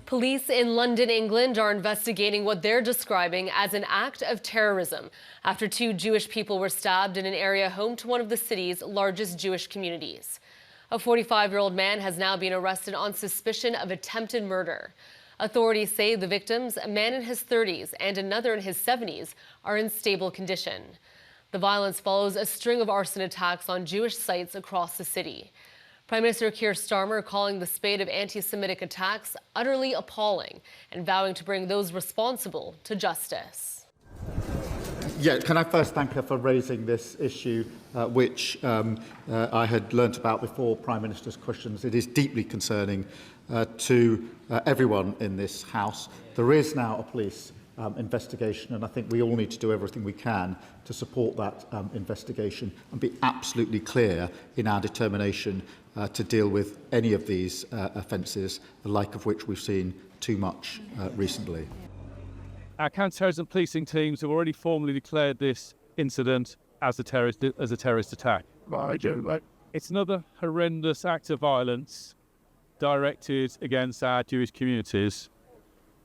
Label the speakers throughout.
Speaker 1: Police in London, England are investigating what they're describing as an act of terrorism after two Jewish people were stabbed in an area home to one of the city's largest Jewish communities. A 45-year-old man has now been arrested on suspicion of attempted murder. Authorities say the victims, a man in his 30s and another in his 70s, are in stable condition. The violence follows a string of arson attacks on Jewish sites across the city. Prime Minister Keir Starmer calling the spate of anti-Semitic attacks utterly appalling and vowing to bring those responsible to justice.
Speaker 2: Yeah, can I first thank her for raising this issue, which I had learnt about before Prime Minister's questions. It is deeply concerning to everyone in this House. There is now a police investigation, and I think we all need to do everything we can to support that investigation and be absolutely clear in our determination to deal with any of these offences, the like of which we've seen too much recently.
Speaker 3: Our counter-terrorism policing teams have already formally declared this incident as a terrorist attack. It's another horrendous act of violence directed against our Jewish communities,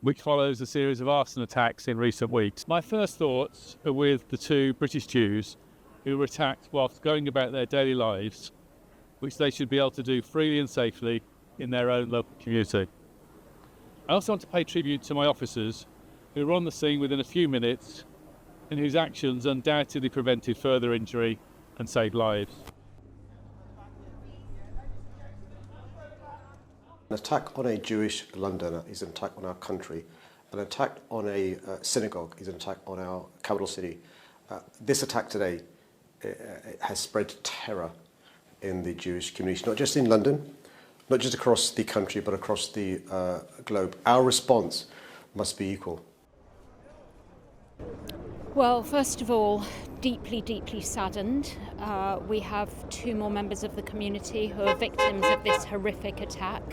Speaker 3: which follows a series of arson attacks in recent weeks. My first thoughts are with the two British Jews who were attacked whilst going about their daily lives, which they should be able to do freely and safely in their own local community. I also want to pay tribute to my officers who were on the scene within a few minutes and whose actions undoubtedly prevented further injury and saved lives.
Speaker 4: An attack on a Jewish Londoner is an attack on our country. An attack on a synagogue is an attack on our capital city. This attack today has spread terror in the Jewish community, not just in London, not just across the country, but across the globe. Our response must be equal.
Speaker 5: Well, first of all, deeply, deeply saddened. We have two more members of the community who are victims of this horrific attack,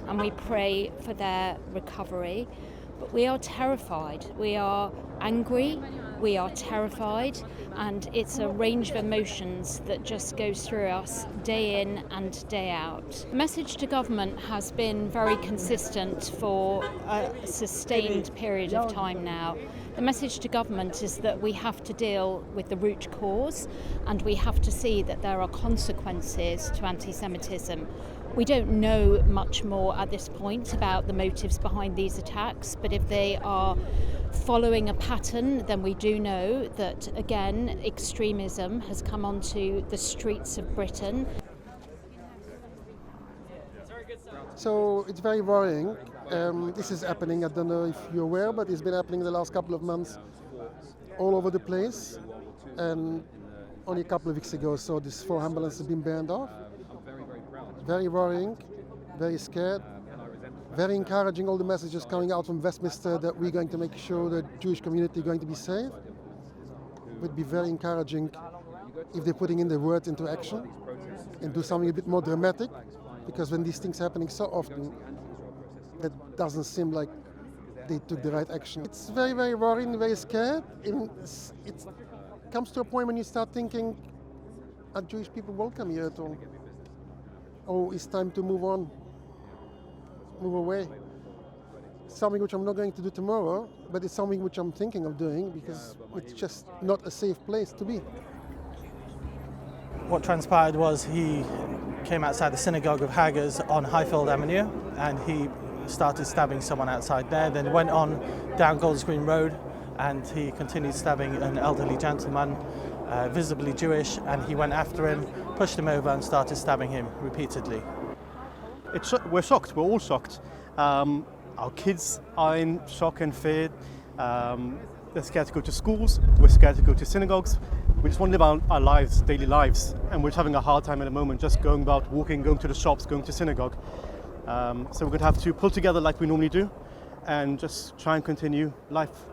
Speaker 5: and we pray for their recovery. But we are terrified. We are angry, we are terrified, and it's a range of emotions that just goes through us day in and day out. The message to government has been very consistent for a sustained period of time now. The message to government is that we have to deal with the root cause, and we have to see that there are consequences to anti-Semitism. We don't know much more at this point about the motives behind these attacks, but if they are following a pattern, then we do know that, again, extremism has come onto the streets of Britain.
Speaker 6: So it's very worrying. This is happening, I don't know if you're aware, but it's been happening the last couple of months all over the place. And only a couple of weeks ago, so these 4 ambulances have been burned off. Very worrying, very scared, very encouraging, all the messages coming out from Westminster that we're going to make sure the Jewish community is going to be safe. It would be very encouraging if they're putting in the words into action and do something a bit more dramatic, because when these things are happening so often, that doesn't seem like they took the right action. It's very, very worrying, very scared. It comes to a point when you start thinking, are Jewish people welcome here at all? Oh, it's time to move on, move away. Something which I'm not going to do tomorrow, but it's something which I'm thinking of doing because it's just not a safe place to be.
Speaker 7: What transpired was he came outside the synagogue of Haggers on Highfield Avenue and he started stabbing someone outside there, then went on down Golders Green Road and he continued stabbing an elderly gentleman, visibly Jewish, and he went after him, pushed him over and started stabbing him repeatedly.
Speaker 8: We're shocked, we're all shocked. Our kids are in shock and fear. They're scared to go to schools, we're scared to go to synagogues. We just want to live our lives, daily lives, and we're just having a hard time at the moment just going about walking, going to the shops, going to synagogue. So we're going to have to pull together like we normally do and just try and continue life.